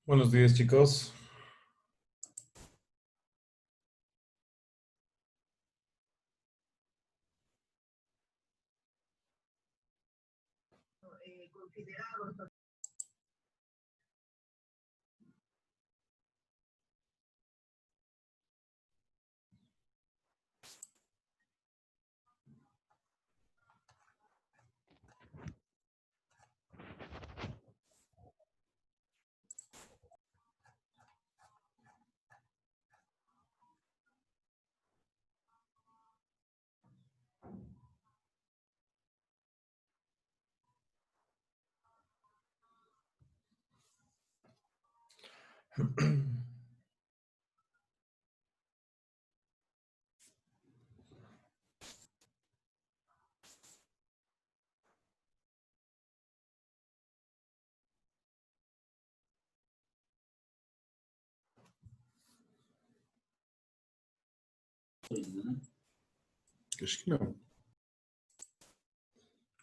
Buenos días, chicos.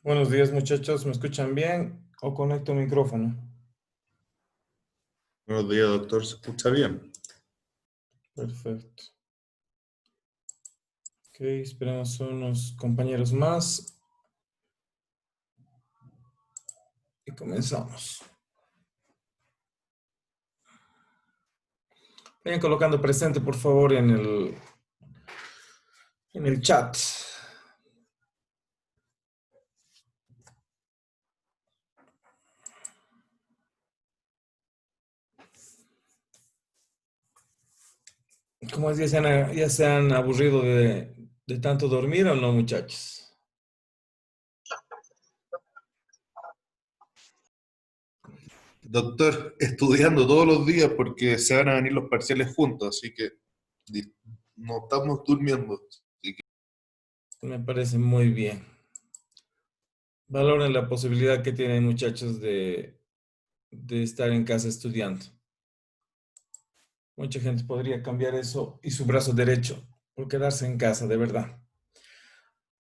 Buenos días, muchachos. ¿Me escuchan bien o conecto el micrófono? Buenos días, doctor. ¿Se escucha bien? Perfecto. Ok, esperemos unos compañeros más y comenzamos. Vayan colocando presente, por favor, en el chat. ¿Cómo es? ¿Ya se han aburrido de tanto dormir o no, muchachos? Doctor, estudiando todos los días porque se van a venir los parciales juntos, así que di- no estamos durmiendo. Así que Me parece muy bien. Valoren la posibilidad que tienen, muchachos, de estar en casa estudiando. Mucha gente podría cambiar eso y su brazo derecho por quedarse en casa, de verdad.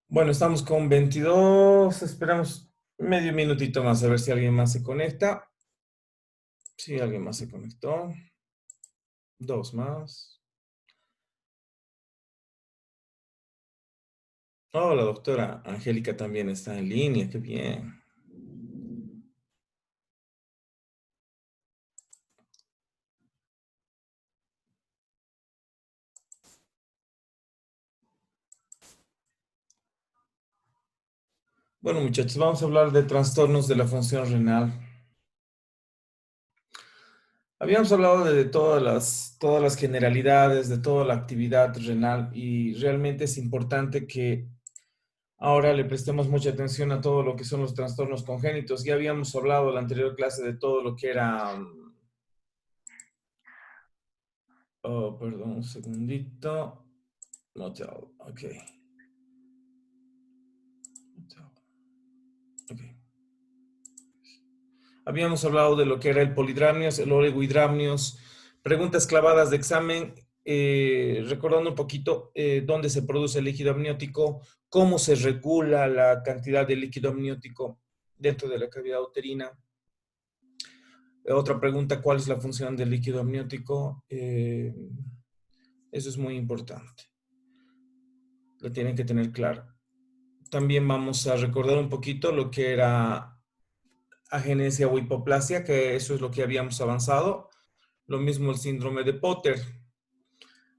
Bueno, estamos con 22. Esperamos medio minutito más a ver si alguien más se conecta. Sí, alguien más se conectó. Dos más. Oh, la doctora Angélica también está en línea. Qué bien. Bueno, muchachos, vamos a hablar de trastornos de la función renal. Habíamos hablado de todas las generalidades, de toda la actividad renal y realmente es importante que ahora le prestemos mucha atención a todo lo que son los trastornos congénitos. Ya habíamos hablado en la anterior clase de todo lo que era... Oh, perdón, un segundito. Motel, ok. Motel, ok. Habíamos hablado de lo que era el polidramnios, el oligohidramnios, preguntas clavadas de examen, recordando un poquito dónde se produce el líquido amniótico, cómo se regula la cantidad de líquido amniótico dentro de la cavidad uterina. Otra pregunta, ¿cuál es la función del líquido amniótico? Eso es muy importante. Lo tienen que tener claro. También vamos a recordar un poquito lo que era agenesia o hipoplasia, que eso es lo que habíamos avanzado. Lo mismo el síndrome de Potter.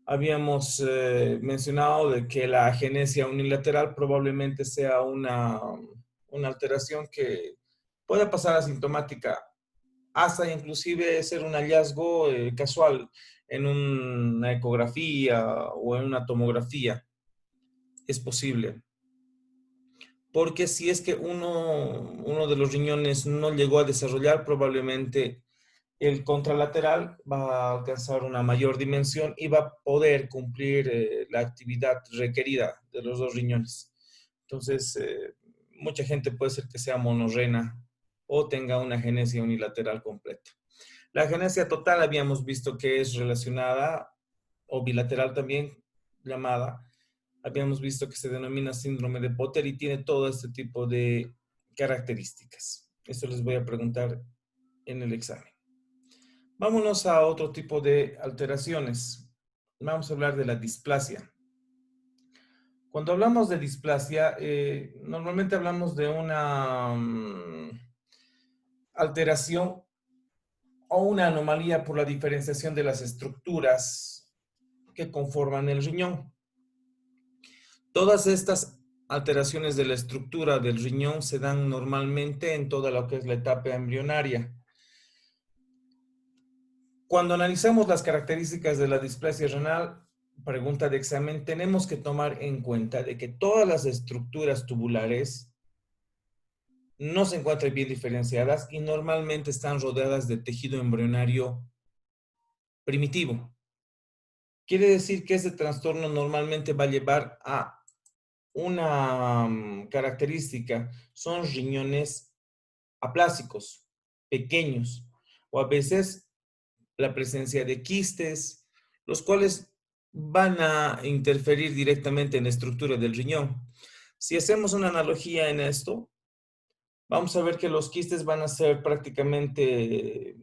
Habíamos mencionado de que la agenesia unilateral probablemente sea una alteración que pueda pasar asintomática hasta inclusive ser un hallazgo casual en una ecografía o en una tomografía. Es posible. Porque si es que uno de los riñones no llegó a desarrollar, probablemente el contralateral va a alcanzar una mayor dimensión y va a poder cumplir la actividad requerida de los dos riñones. Entonces, mucha gente puede ser que sea monorrena o tenga una agenesia unilateral completa. La agenesia total habíamos visto que es relacionada, o bilateral también llamada, habíamos visto que se denomina síndrome de Potter y tiene todo este tipo de características. Esto les voy a preguntar en el examen. Vámonos a otro tipo de alteraciones. Vamos a hablar de la displasia. Cuando hablamos de displasia, normalmente hablamos de una alteración o una anomalía por la diferenciación de las estructuras que conforman el riñón. Todas estas alteraciones de la estructura del riñón se dan normalmente en toda lo que es la etapa embrionaria. Cuando analizamos las características de la displasia renal, pregunta de examen, tenemos que tomar en cuenta de que todas las estructuras tubulares no se encuentran bien diferenciadas y normalmente están rodeadas de tejido embrionario primitivo. Quiere decir que este trastorno normalmente va a llevar a una característica, son riñones aplásicos, pequeños, o a veces la presencia de quistes, los cuales van a interferir directamente en la estructura del riñón. Si hacemos una analogía en esto, vamos a ver que los quistes van a ser prácticamente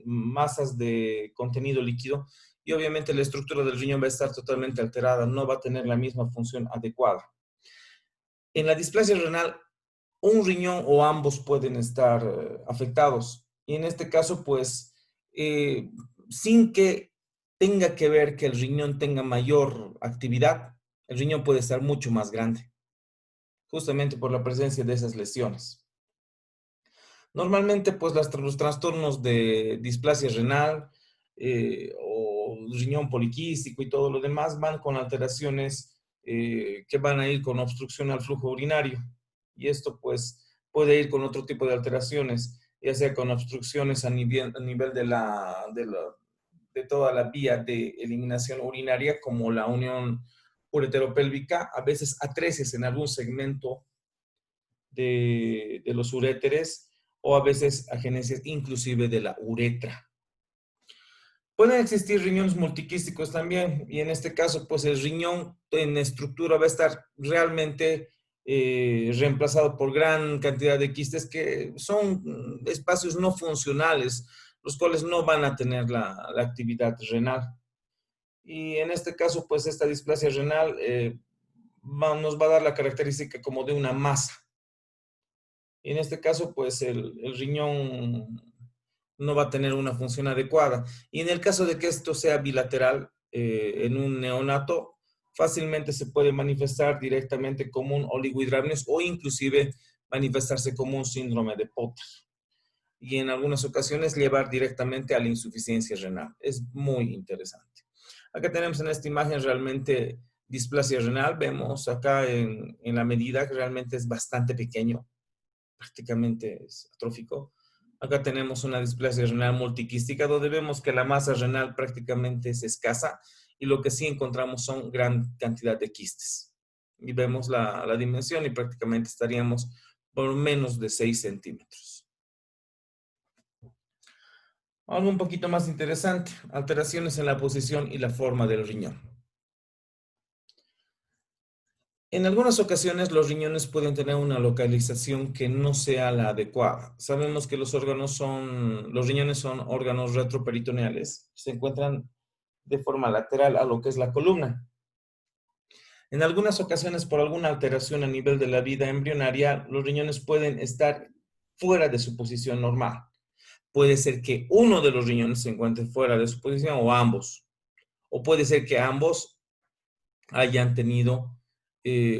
masas de contenido líquido y obviamente la estructura del riñón va a estar totalmente alterada, no va a tener la misma función adecuada. En la displasia renal, un riñón o ambos pueden estar afectados. Y en este caso, pues, sin que tenga que ver que el riñón tenga mayor actividad, el riñón puede estar mucho más grande, justamente por la presencia de esas lesiones. Normalmente, pues, los trastornos de displasia renal o riñón poliquístico y todo lo demás van con alteraciones que van a ir con obstrucción al flujo urinario. Y esto, pues, puede ir con otro tipo de alteraciones, ya sea con obstrucciones a nivel de toda la vía de eliminación urinaria, como la unión ureteropélvica, a veces atresis en algún segmento de los uréteres o a veces agenesis inclusive de la uretra. Pueden existir riñones multiquísticos también y en este caso pues el riñón en estructura va a estar realmente reemplazado por gran cantidad de quistes que son espacios no funcionales, los cuales no van a tener la actividad renal. Y en este caso pues esta displasia renal nos va a dar la característica como de una masa. Y en este caso, pues el riñón no va a tener una función adecuada. Y en el caso de que esto sea bilateral en un neonato, fácilmente se puede manifestar directamente como un oligohidramnios o inclusive manifestarse como un síndrome de Potter. Y en algunas ocasiones llevar directamente a la insuficiencia renal. Es muy interesante. Acá tenemos en esta imagen realmente displasia renal. Vemos acá en la medida que realmente es bastante pequeño, prácticamente es atrófico. Acá tenemos una displasia renal multiquística donde vemos que la masa renal prácticamente es escasa y lo que sí encontramos son gran cantidad de quistes. Y vemos la dimensión y prácticamente estaríamos por menos de 6 centímetros. Algo un poquito más interesante, alteraciones en la posición y la forma del riñón. En algunas ocasiones los riñones pueden tener una localización que no sea la adecuada. Sabemos que los riñones son órganos retroperitoneales, se encuentran de forma lateral a lo que es la columna. En algunas ocasiones, por alguna alteración a nivel de la vida embrionaria, los riñones pueden estar fuera de su posición normal. Puede ser que uno de los riñones se encuentre fuera de su posición o ambos. O puede ser que ambos hayan tenido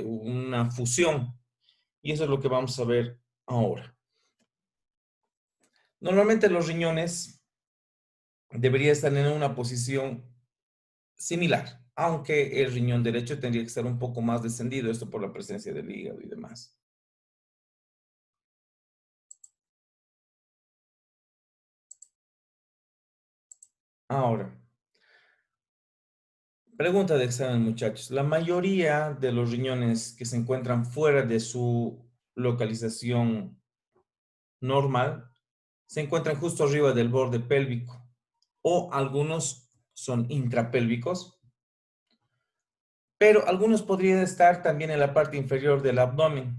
una fusión. Y eso es lo que vamos a ver ahora. Normalmente los riñones deberían estar en una posición similar, aunque el riñón derecho tendría que estar un poco más descendido, esto por la presencia del hígado y demás. Ahora, pregunta de examen, muchachos. La mayoría de los riñones que se encuentran fuera de su localización normal se encuentran justo arriba del borde pélvico o algunos son intrapélvicos, pero algunos podrían estar también en la parte inferior del abdomen.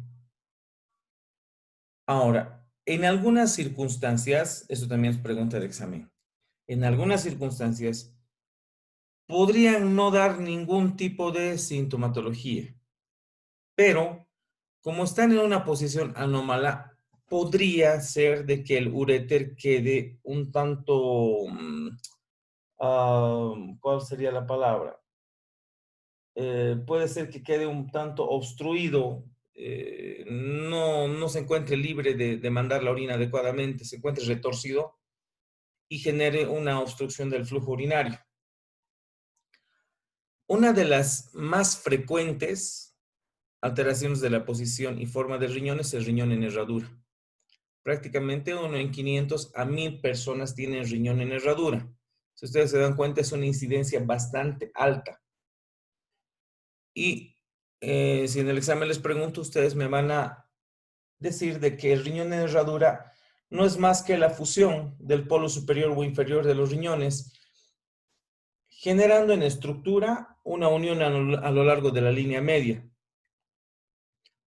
Ahora, en algunas circunstancias, eso también es pregunta de examen, en algunas circunstancias, podrían no dar ningún tipo de sintomatología, pero como están en una posición anómala, podría ser de que el uréter quede un tanto, ¿cuál sería la palabra? Puede ser que quede un tanto obstruido, no se encuentre libre de mandar la orina adecuadamente, se encuentre retorcido y genere una obstrucción del flujo urinario. Una de las más frecuentes alteraciones de la posición y forma del riñón es el riñón en herradura. Prácticamente 1 en 500 a 1000 personas tienen riñón en herradura. Si ustedes se dan cuenta, es una incidencia bastante alta. Y si en el examen les pregunto, ustedes me van a decir de que el riñón en herradura no es más que la fusión del polo superior o inferior de los riñones, generando en estructura una unión a lo largo de la línea media.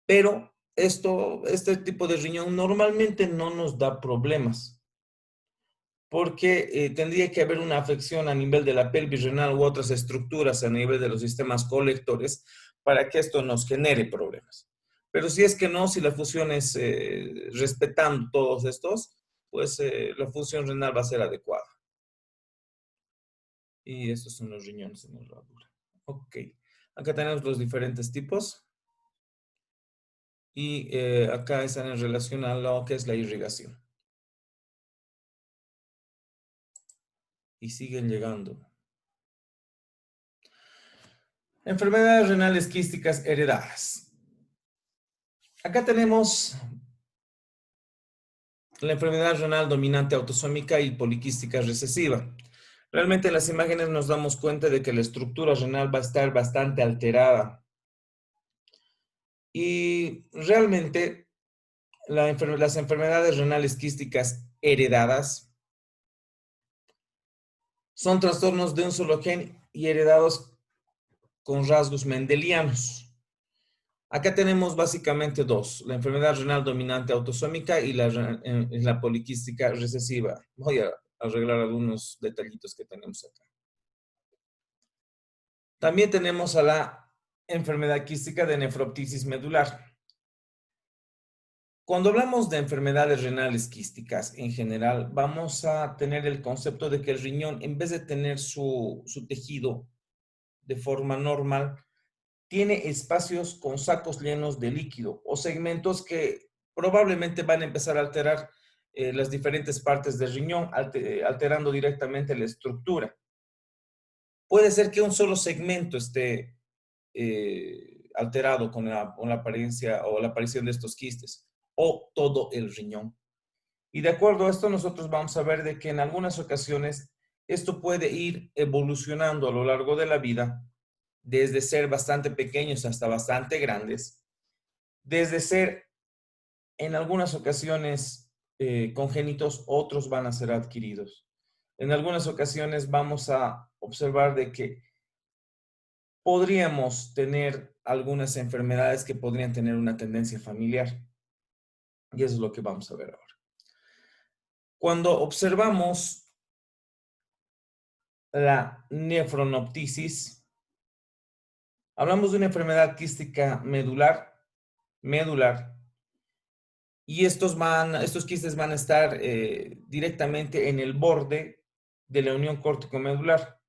Pero este tipo de riñón normalmente no nos da problemas, porque tendría que haber una afección a nivel de la pelvis renal u otras estructuras a nivel de los sistemas colectores para que esto nos genere problemas. Pero si es que no, si la función es respetando todos estos, pues la función renal va a ser adecuada. Y estos son los riñones en herradura. Ok. Acá tenemos los diferentes tipos. Y acá están en relación a lo que es la irrigación. Y siguen llegando. Enfermedades renales quísticas heredadas. Acá tenemos la enfermedad renal dominante autosómica y poliquística recesiva. Realmente en las imágenes nos damos cuenta de que la estructura renal va a estar bastante alterada. Y realmente las enfermedades renales quísticas heredadas son trastornos de un solo gen y heredados con rasgos mendelianos. Acá tenemos básicamente dos, la enfermedad renal dominante autosómica y la poliquística recesiva. Voy a arreglar algunos detallitos que tenemos acá. También tenemos a la enfermedad quística de nefroptisis medular. Cuando hablamos de enfermedades renales quísticas en general, vamos a tener el concepto de que el riñón, en vez de tener su tejido de forma normal, tiene espacios con sacos llenos de líquido o segmentos que probablemente van a empezar a alterar las diferentes partes del riñón, alterando directamente la estructura. Puede ser que un solo segmento esté alterado con la apariencia o la aparición de estos quistes, o todo el riñón. Y de acuerdo a esto, nosotros vamos a ver de que en algunas ocasiones esto puede ir evolucionando a lo largo de la vida, desde ser bastante pequeños hasta bastante grandes, desde ser en algunas ocasiones congénitos, otros van a ser adquiridos. En algunas ocasiones vamos a observar de que podríamos tener algunas enfermedades que podrían tener una tendencia familiar. Y eso es lo que vamos a ver ahora. Cuando observamos la nefronoptisis, hablamos de una enfermedad quística medular, y estos quistes van a estar directamente en el borde de la unión córtico-medular.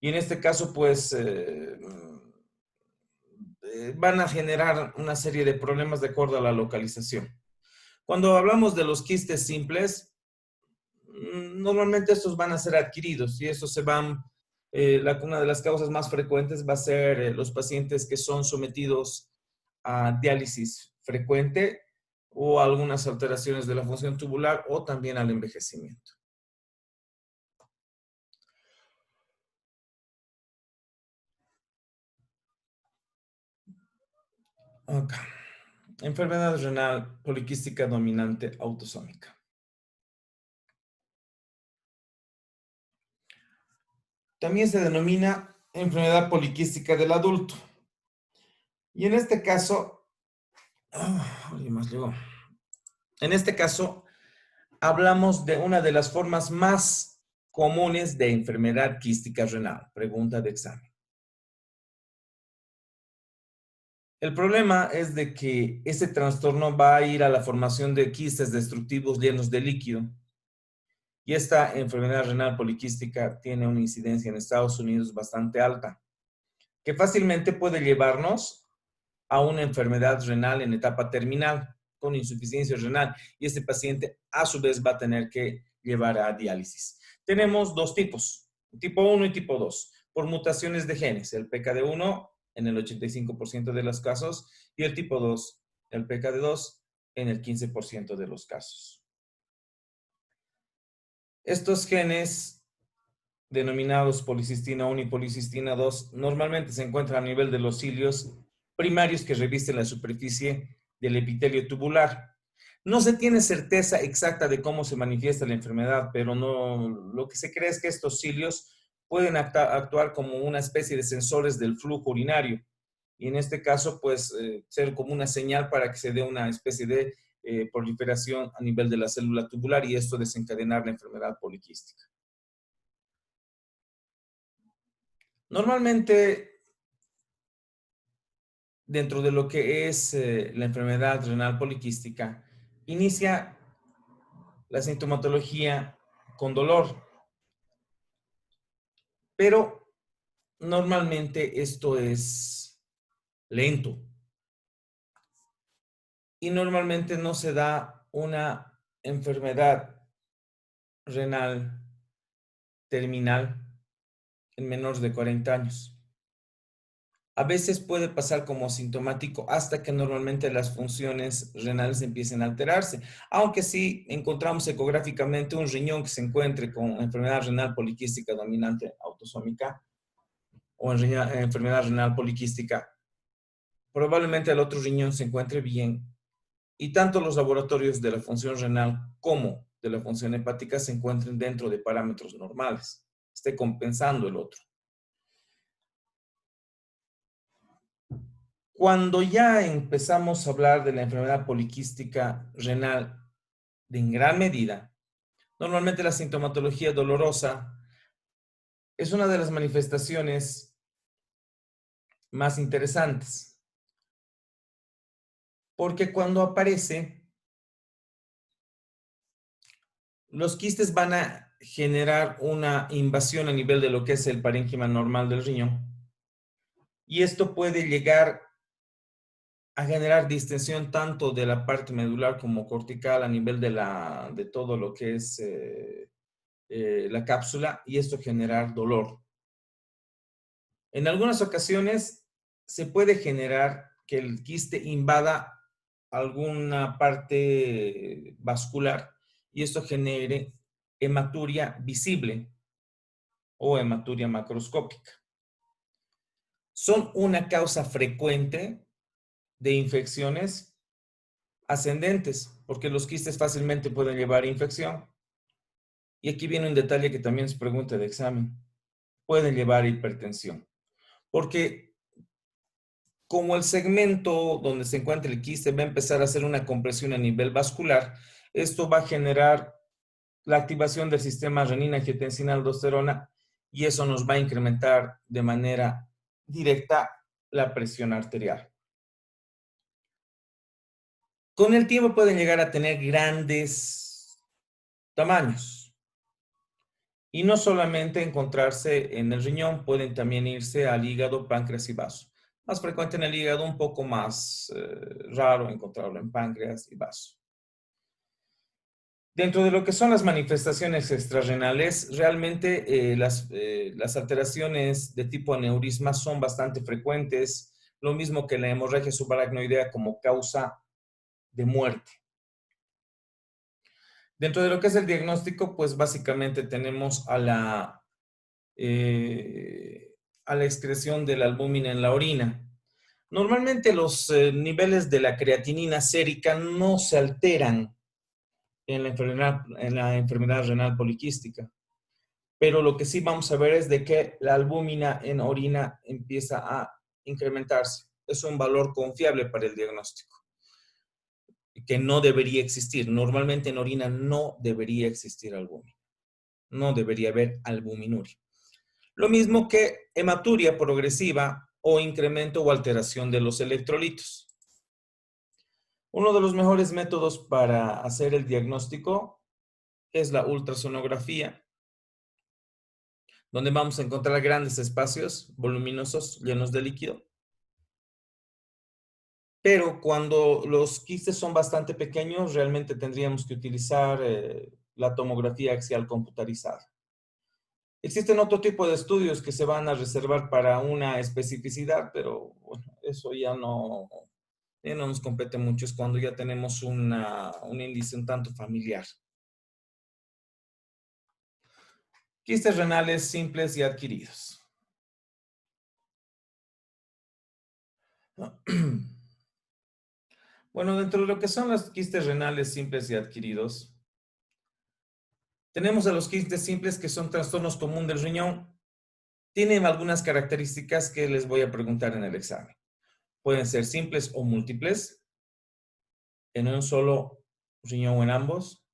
Y en este caso, pues, van a generar una serie de problemas de acuerdo a la localización. Cuando hablamos de los quistes simples, normalmente estos van a ser adquiridos y estos se van, una de las causas más frecuentes va a ser los pacientes que son sometidos a diálisis frecuente o algunas alteraciones de la función tubular o también al envejecimiento. Acá. Enfermedad renal poliquística dominante autosómica. También se denomina enfermedad poliquística del adulto. Y en este caso, alguien más llegó. En este caso, hablamos de una de las formas más comunes de enfermedad quística renal. Pregunta de examen. El problema es de que ese trastorno va a ir a la formación de quistes destructivos llenos de líquido. Y esta enfermedad renal poliquística tiene una incidencia en Estados Unidos bastante alta, que fácilmente puede llevarnos a una enfermedad renal en etapa terminal, con insuficiencia renal. Y este paciente, a su vez, va a tener que llevar a diálisis. Tenemos dos tipos, tipo 1 y tipo 2, por mutaciones de genes. El PKD1 en el 85% de los casos y el tipo 2, el PKD2, en el 15% de los casos. Estos genes, denominados policistina 1 y policistina 2, normalmente se encuentran a nivel de los cilios primarios que revisten la superficie del epitelio tubular. No se tiene certeza exacta de cómo se manifiesta la enfermedad, pero lo que se cree es que estos cilios pueden actuar como una especie de sensores del flujo urinario y en este caso, pues, ser como una señal para que se dé una especie de proliferación a nivel de la célula tubular y esto desencadenar la enfermedad poliquística. Normalmente, dentro de lo que es la enfermedad renal poliquística, inicia la sintomatología con dolor, pero normalmente esto es lento y normalmente no se da una enfermedad renal terminal en menores de 40 años. A veces puede pasar como sintomático hasta que normalmente las funciones renales empiecen a alterarse. Aunque sí encontramos ecográficamente un riñón que se encuentre con enfermedad renal poliquística dominante autosómica o enfermedad renal poliquística, probablemente el otro riñón se encuentre bien y tanto los laboratorios de la función renal como de la función hepática se encuentren dentro de parámetros normales, esté compensando el otro. Cuando ya empezamos a hablar de la enfermedad poliquística renal en gran medida, normalmente la sintomatología dolorosa es una de las manifestaciones más interesantes, porque cuando aparece, los quistes van a generar una invasión a nivel de lo que es el parénquima normal del riñón, y esto puede llegar a generar distensión tanto de la parte medular como cortical a nivel de todo lo que es la cápsula y esto generar dolor. En algunas ocasiones se puede generar que el quiste invada alguna parte vascular y esto genere hematuria visible o hematuria macroscópica. Son una causa frecuente de infecciones ascendentes, porque los quistes fácilmente pueden llevar infección. Y aquí viene un detalle que también es pregunta de examen. Pueden llevar hipertensión, porque como el segmento donde se encuentra el quiste va a empezar a hacer una compresión a nivel vascular, esto va a generar la activación del sistema renina-angiotensina-aldosterona y eso nos va a incrementar de manera directa la presión arterial. Con el tiempo pueden llegar a tener grandes tamaños. Y no solamente encontrarse en el riñón, pueden también irse al hígado, páncreas y vaso. Más frecuente en el hígado, un poco más raro encontrarlo en páncreas y vaso. Dentro de lo que son las manifestaciones extrarrenales, realmente las alteraciones de tipo aneurisma son bastante frecuentes, lo mismo que la hemorragia subaracnoidea como causa de muerte. Dentro de lo que es el diagnóstico, pues básicamente tenemos a la excreción de la albúmina en la orina. Normalmente los niveles de la creatinina sérica no se alteran en la enfermedad renal poliquística, pero lo que sí vamos a ver es de que la albúmina en orina empieza a incrementarse. Es un valor confiable para el diagnóstico, que no debería existir. Normalmente en orina no debería existir albúmina. No debería haber albuminuria. Lo mismo que hematuria progresiva o incremento o alteración de los electrolitos. Uno de los mejores métodos para hacer el diagnóstico es la ultrasonografía, donde vamos a encontrar grandes espacios voluminosos llenos de líquido. Pero cuando los quistes son bastante pequeños, realmente tendríamos que utilizar la tomografía axial computarizada. Existen otro tipo de estudios que se van a reservar para una especificidad, pero bueno, eso ya no nos compete mucho, es cuando ya tenemos un índice un tanto familiar. Quistes renales simples y adquiridos. Bueno, dentro de lo que son los quistes renales simples y adquiridos, tenemos a los quistes simples que son trastornos comunes del riñón. Tienen algunas características que les voy a preguntar en el examen. Pueden ser simples o múltiples, en un solo riñón o en ambos.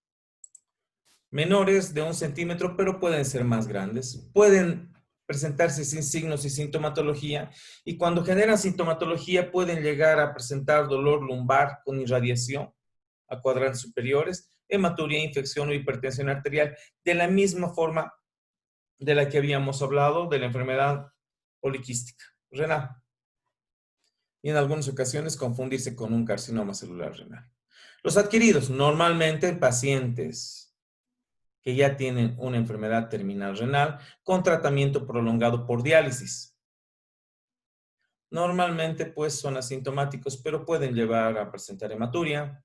Menores de 1 centímetro, pero pueden ser más grandes. Pueden presentarse sin signos y sintomatología, y cuando generan sintomatología pueden llegar a presentar dolor lumbar con irradiación a cuadrantes superiores, hematuria, infección o hipertensión arterial, de la misma forma de la que habíamos hablado de la enfermedad poliquística renal. Y en algunas ocasiones confundirse con un carcinoma celular renal. Los adquiridos, normalmente en pacientes que ya tienen una enfermedad terminal renal con tratamiento prolongado por diálisis. Normalmente pues son asintomáticos, pero pueden llevar a presentar hematuria,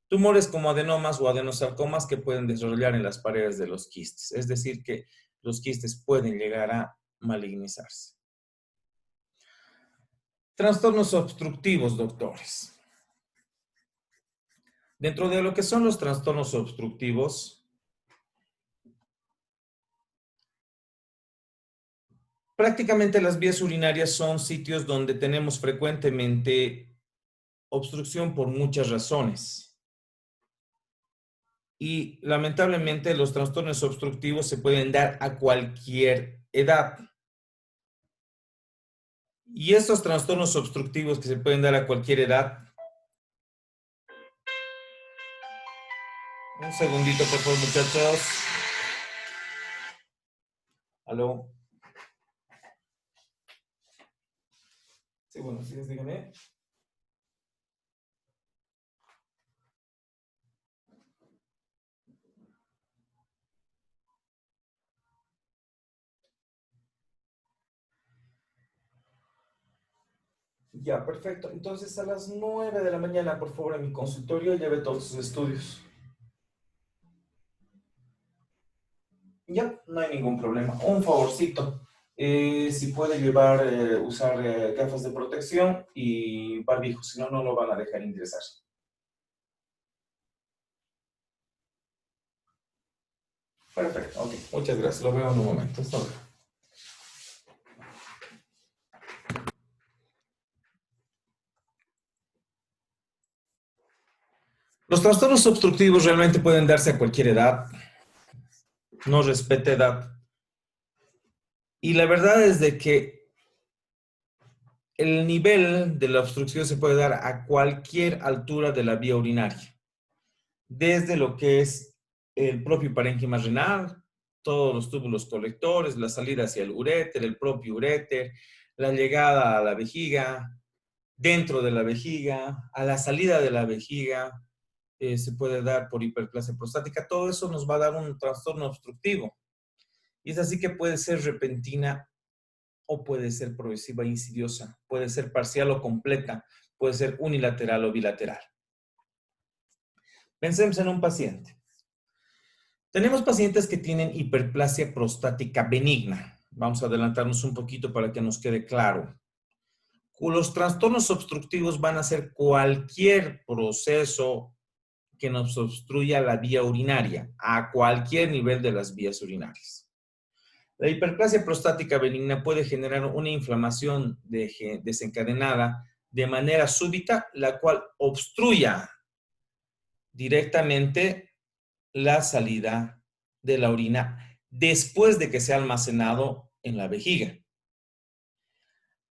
tumores como adenomas o adenosarcomas que pueden desarrollar en las paredes de los quistes, es decir que los quistes pueden llegar a malignizarse. Trastornos obstructivos, doctores. Dentro de lo que son los trastornos obstructivos, prácticamente las vías urinarias son sitios donde tenemos frecuentemente obstrucción por muchas razones. Y lamentablemente los trastornos obstructivos se pueden dar a cualquier edad. Y estos trastornos obstructivos que se pueden dar a cualquier edad. Un segundito, por favor, muchachos. ¿Aló? Sí, bueno, sí, dígame. Ya, perfecto. Entonces, a las 9 de la mañana, por favor, en mi consultorio, lleve todos sus estudios. Ya, no hay ningún problema. Un favorcito. Si puede llevar, usar gafas de protección y barbijo, si no, no lo van a dejar ingresar. Perfecto, ok. Muchas gracias. Lo veo en un momento. Hasta luego. Los trastornos obstructivos realmente pueden darse a cualquier edad. No respeta edad. Y la verdad es de que el nivel de la obstrucción se puede dar a cualquier altura de la vía urinaria. Desde lo que es el propio parénquima renal, todos los túbulos colectores, la salida hacia el uréter, el propio uréter, la llegada a la vejiga, dentro de la vejiga, a la salida de la vejiga, se puede dar por hiperplasia prostática. Todo eso nos va a dar un trastorno obstructivo. Y es así que puede ser repentina o puede ser progresiva e insidiosa, puede ser parcial o completa, puede ser unilateral o bilateral. Pensemos en un paciente. Tenemos pacientes que tienen hiperplasia prostática benigna. Vamos a adelantarnos un poquito para que nos quede claro. Los trastornos obstructivos van a ser cualquier proceso que nos obstruya la vía urinaria, a cualquier nivel de las vías urinarias. La hiperplasia prostática benigna puede generar una inflamación desencadenada de manera súbita, la cual obstruya directamente la salida de la orina después de que se ha almacenado en la vejiga.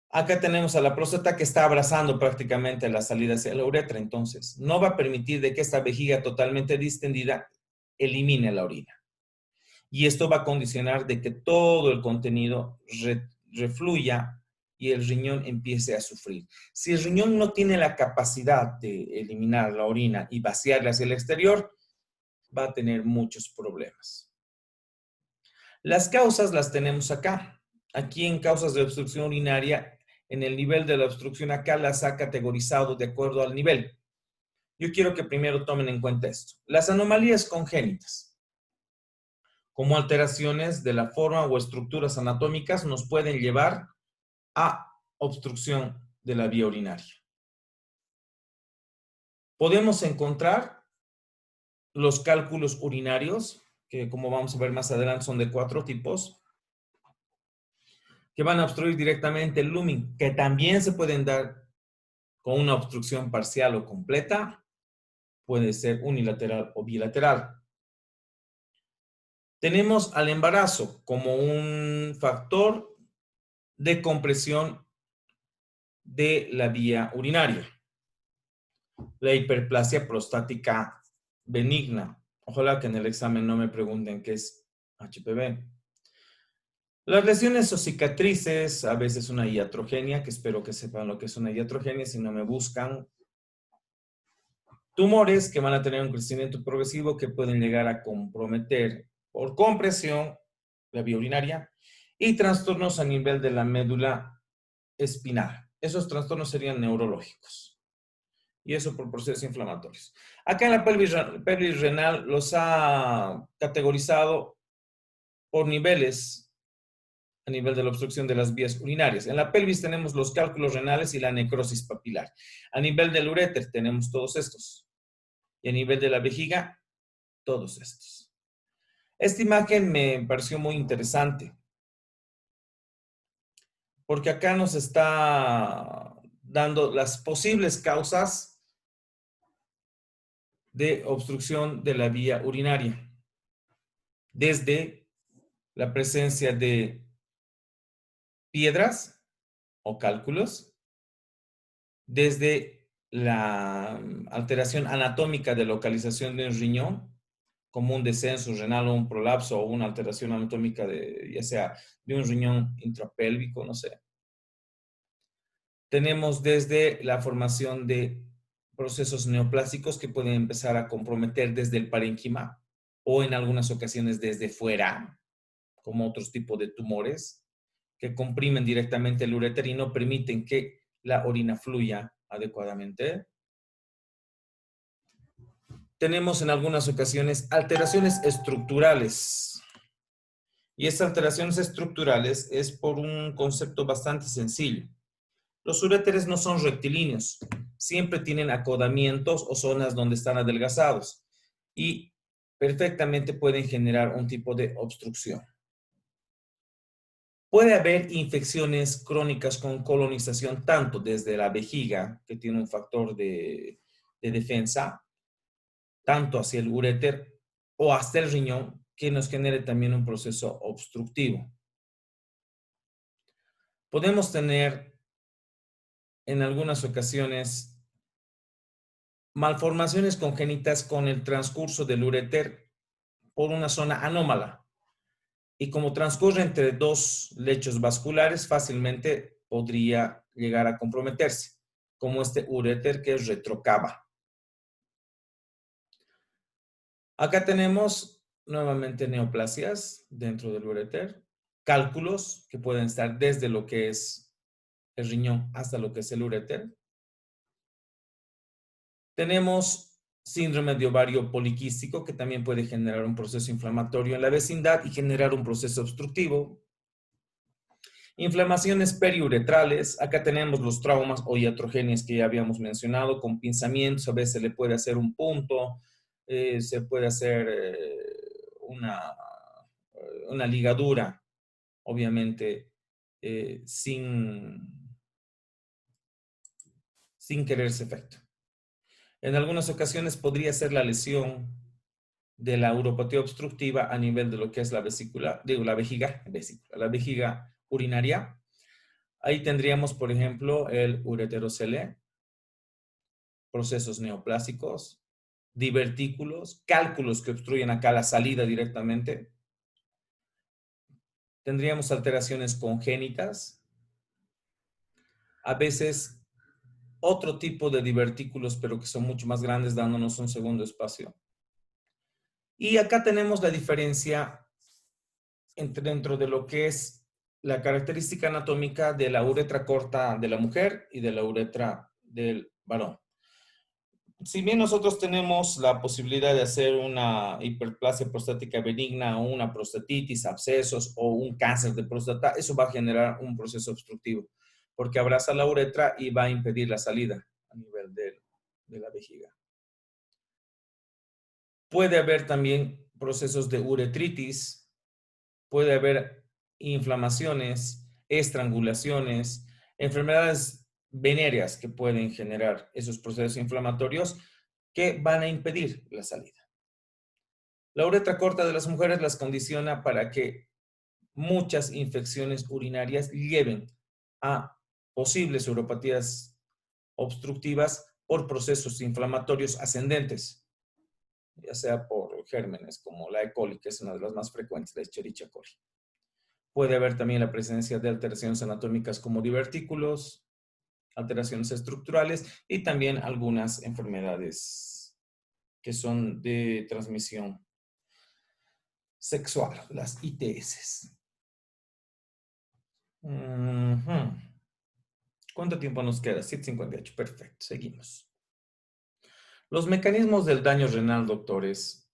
Acá tenemos a la próstata que está abrazando prácticamente la salida hacia la uretra, entonces no va a permitir de que esta vejiga totalmente distendida elimine la orina. Y esto va a condicionar de que todo el contenido refluya y el riñón empiece a sufrir. Si el riñón no tiene la capacidad de eliminar la orina y vaciarla hacia el exterior, va a tener muchos problemas. Las causas las tenemos acá. Aquí en causas de obstrucción urinaria, en el nivel de la obstrucción acá las ha categorizado de acuerdo al nivel. Yo quiero que primero tomen en cuenta esto. Las anomalías congénitas, como alteraciones de la forma o estructuras anatómicas, nos pueden llevar a obstrucción de la vía urinaria. Podemos encontrar los cálculos urinarios, que como vamos a ver más adelante son de 4 tipos, que van a obstruir directamente el lumen, que también se pueden dar con una obstrucción parcial o completa, puede ser unilateral o bilateral. Tenemos al embarazo como un factor de compresión de la vía urinaria. La hiperplasia prostática benigna. Ojalá que en el examen no me pregunten qué es HPV. Las lesiones o cicatrices, a veces una iatrogenia, que espero que sepan lo que es una iatrogenia, si no me buscan. Tumores que van a tener un crecimiento progresivo que pueden llegar a comprometer por compresión la vía urinaria y trastornos a nivel de la médula espinal. Esos trastornos serían neurológicos y eso por procesos inflamatorios. Acá en la pelvis renal los ha categorizado por niveles a nivel de la obstrucción de las vías urinarias. En la pelvis tenemos los cálculos renales y la necrosis papilar. A nivel del uréter tenemos todos estos. Y a nivel de la vejiga, todos estos. Esta imagen me pareció muy interesante porque acá nos está dando las posibles causas de obstrucción de la vía urinaria. Desde la presencia de piedras o cálculos, desde la alteración anatómica de localización de un riñón, como un descenso renal o un prolapso o una alteración anatómica de, ya sea de un riñón intrapélvico, no sé. Tenemos desde la formación de procesos neoplásicos que pueden empezar a comprometer desde el parénquima o en algunas ocasiones desde fuera, como otros tipos de tumores que comprimen directamente el uréter y no permiten que la orina fluya adecuadamente. Tenemos en algunas ocasiones alteraciones estructurales. Y estas alteraciones estructurales es por un concepto bastante sencillo. Los uréteres no son rectilíneos, siempre tienen acodamientos o zonas donde están adelgazados y perfectamente pueden generar un tipo de obstrucción. Puede haber infecciones crónicas con colonización tanto desde la vejiga, que tiene un factor de defensa, tanto hacia el uréter o hasta el riñón, que nos genere también un proceso obstructivo. Podemos tener en algunas ocasiones malformaciones congénitas con el transcurso del uréter por una zona anómala. Y como transcurre entre dos lechos vasculares, fácilmente podría llegar a comprometerse, como este uréter que es retrocava. Acá tenemos nuevamente neoplasias dentro del uréter, cálculos que pueden estar desde lo que es el riñón hasta lo que es el uréter. Tenemos síndrome de ovario poliquístico, que también puede generar un proceso inflamatorio en la vecindad y generar un proceso obstructivo. Inflamaciones periuretrales, acá tenemos los traumas o iatrogenias que ya habíamos mencionado, con pinzamientos, a veces se le puede hacer un punto, se puede hacer una ligadura, obviamente, sin quererse efecto. En algunas ocasiones podría ser la lesión de la uropatía obstructiva a nivel de lo que es la vesícula, digo, la vejiga urinaria. Ahí tendríamos, por ejemplo, el ureterocele, procesos neoplásicos, divertículos, cálculos que obstruyen acá la salida directamente. Tendríamos alteraciones congénitas, a veces otro tipo de divertículos, pero que son mucho más grandes, dándonos un segundo espacio. Y acá tenemos la diferencia dentro de lo que es la característica anatómica de la uretra corta de la mujer y de la uretra del varón. Si bien nosotros tenemos la posibilidad de hacer una hiperplasia prostática benigna o una prostatitis, abscesos o un cáncer de próstata, eso va a generar un proceso obstructivo porque abraza la uretra y va a impedir la salida a nivel de la vejiga. Puede haber también procesos de uretritis, puede haber inflamaciones, estrangulaciones, enfermedades venéreas que pueden generar esos procesos inflamatorios que van a impedir la salida. La uretra corta de las mujeres las condiciona para que muchas infecciones urinarias lleven a posibles uropatías obstructivas por procesos inflamatorios ascendentes, ya sea por gérmenes como la E. coli, que es una de las más frecuentes, la Escherichia coli. Puede haber también la presencia de alteraciones anatómicas como divertículos, alteraciones estructurales y también algunas enfermedades que son de transmisión sexual, las ITS. ¿Cuánto tiempo nos queda? 7:58. Perfecto, seguimos. Los mecanismos del daño renal, doctores,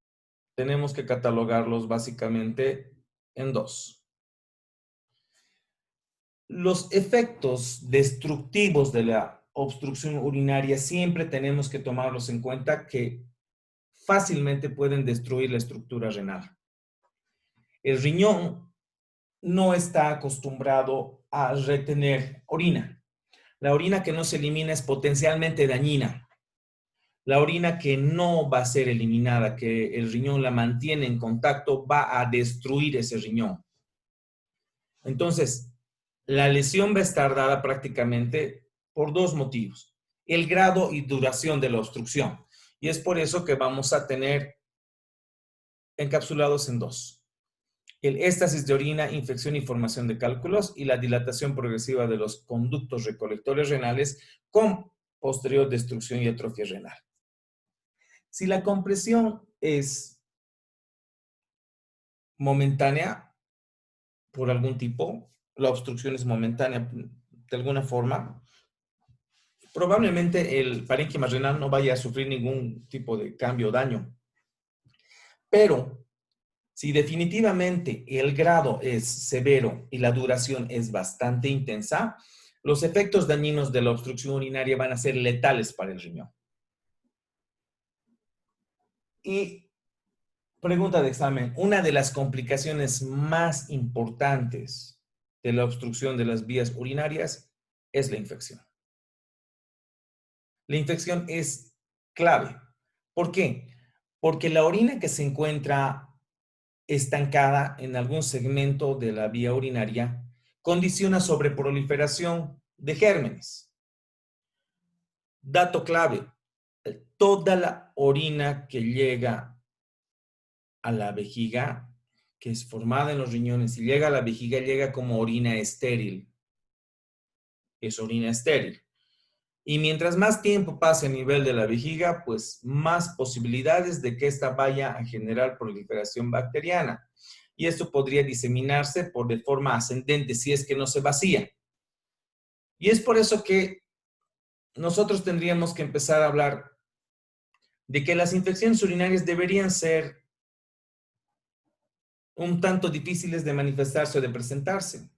tenemos que catalogarlos básicamente en dos. Los efectos destructivos de la obstrucción urinaria siempre tenemos que tomarlos en cuenta que fácilmente pueden destruir la estructura renal. El riñón no está acostumbrado a retener orina. La orina que no se elimina es potencialmente dañina. La orina que no va a ser eliminada, que el riñón la mantiene en contacto, va a destruir ese riñón. Entonces, la lesión va a estar dada prácticamente por dos motivos: el grado y duración de la obstrucción. Y es por eso que vamos a tener encapsulados en dos: el éstasis de orina, infección y formación de cálculos, y la dilatación progresiva de los conductos recolectores renales con posterior destrucción y atrofia renal. Si la compresión es momentánea por algún tipo, la obstrucción es momentánea de alguna forma, probablemente el parénquima renal no vaya a sufrir ningún tipo de cambio o daño. Pero si definitivamente el grado es severo y la duración es bastante intensa, los efectos dañinos de la obstrucción urinaria van a ser letales para el riñón. Y pregunta de examen: una de las complicaciones más importantes de la obstrucción de las vías urinarias es la infección. La infección es clave. ¿Por qué? Porque la orina que se encuentra estancada en algún segmento de la vía urinaria condiciona sobreproliferación de gérmenes. Dato clave: toda la orina que llega a la vejiga, que es formada en los riñones y llega a la vejiga, llega como orina estéril. Es orina estéril. Y mientras más tiempo pase a nivel de la vejiga, pues más posibilidades de que ésta vaya a generar proliferación bacteriana. Y esto podría diseminarse de forma ascendente si es que no se vacía. Y es por eso que nosotros tendríamos que empezar a hablar de que las infecciones urinarias deberían ser un tanto difíciles de manifestarse o de presentarse,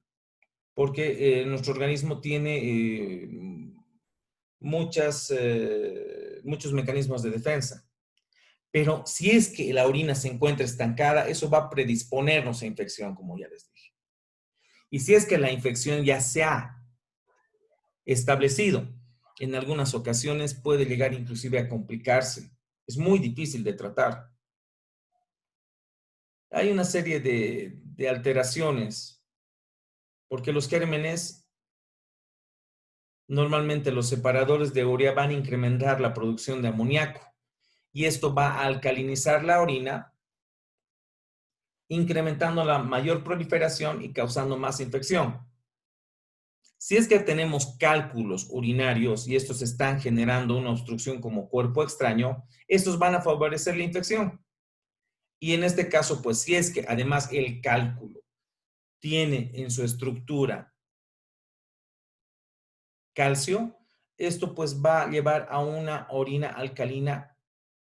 porque nuestro organismo tiene muchos mecanismos de defensa. Pero si es que la orina se encuentra estancada, eso va a predisponernos a infección, como ya les dije. Y si es que la infección ya se ha establecido, en algunas ocasiones puede llegar inclusive a complicarse. Es muy difícil de tratar. hay una serie de alteraciones, porque los gérmenes, normalmente los separadores de urea van a incrementar la producción de amoníaco y esto va a alcalinizar la orina, incrementando la mayor proliferación y causando más infección. Si es que tenemos cálculos urinarios y estos están generando una obstrucción como cuerpo extraño, estos van a favorecer la infección. Y en este caso, pues si es que además el cálculo tiene en su estructura calcio, esto pues va a llevar a una orina alcalina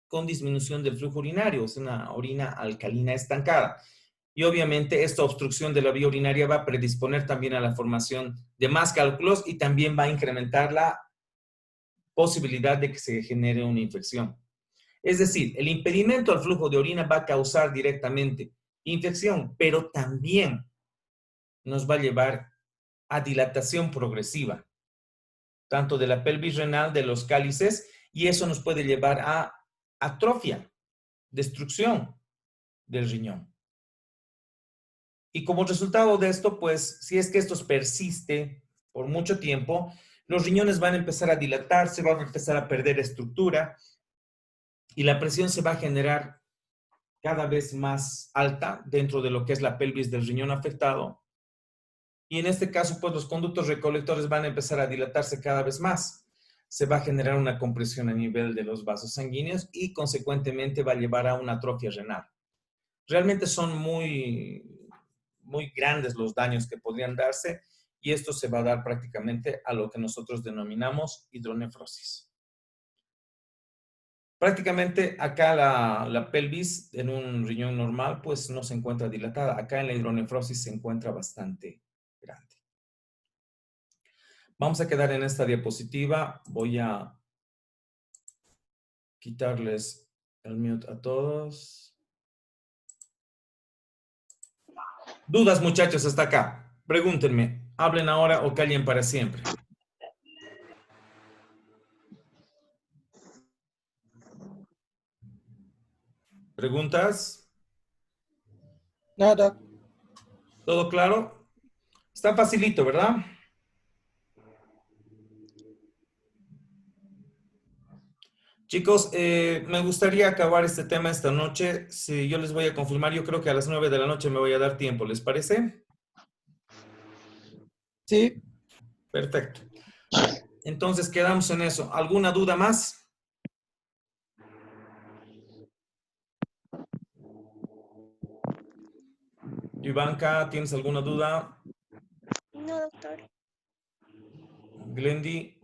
con disminución del flujo urinario, es una orina alcalina estancada. Y obviamente esta obstrucción de la vía urinaria va a predisponer también a la formación de más cálculos y también va a incrementar la posibilidad de que se genere una infección. Es decir, el impedimento al flujo de orina va a causar directamente infección, pero también nos va a llevar a dilatación progresiva, tanto de la pelvis renal, de los cálices, y eso nos puede llevar a atrofia, destrucción del riñón. Y como resultado de esto, pues, si es que esto persiste por mucho tiempo, los riñones van a empezar a dilatarse, van a empezar a perder estructura y la presión se va a generar cada vez más alta dentro de lo que es la pelvis del riñón afectado. Y en este caso, pues los conductos recolectores van a empezar a dilatarse cada vez más. Se va a generar una compresión a nivel de los vasos sanguíneos y consecuentemente va a llevar a una atrofia renal. Realmente son muy grandes los daños que podrían darse y esto se va a dar prácticamente a lo que nosotros denominamos hidronefrosis. Prácticamente acá la pelvis en un riñón normal pues no se encuentra dilatada. Acá en la hidronefrosis se encuentra bastante grande. Vamos a quedar en esta diapositiva. Voy a quitarles el mute a todos. Dudas, muchachos, hasta acá. Pregúntenme. Hablen ahora o callen para siempre. ¿Preguntas? Nada. ¿Todo claro? Está facilito, ¿verdad? Chicos, me gustaría acabar este tema esta noche. Si yo les voy a confirmar, yo creo que a las 9 de la noche me voy a dar tiempo. ¿Les parece? Sí. Perfecto. Entonces quedamos en eso. ¿Alguna duda más? Ivanka, ¿tienes alguna duda? No, doctor. Glendy,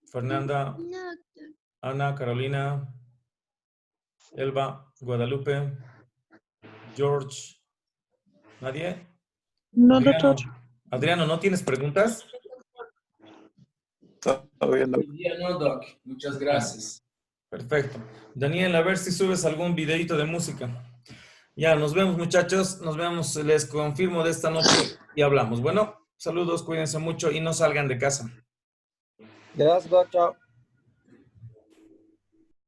Fernanda, No, doctor. Ana, Carolina, Elba, Guadalupe, George. ¿Nadie? No, Adriano, doctor. Adriano, ¿no tienes preguntas? Está bien, doctor. No, Doc. Muchas gracias. Perfecto. Daniel, a ver si subes algún videito de música. Ya, nos vemos, muchachos. Nos vemos, les confirmo de esta noche y hablamos. Bueno, saludos, cuídense mucho y no salgan de casa. Gracias, doctor.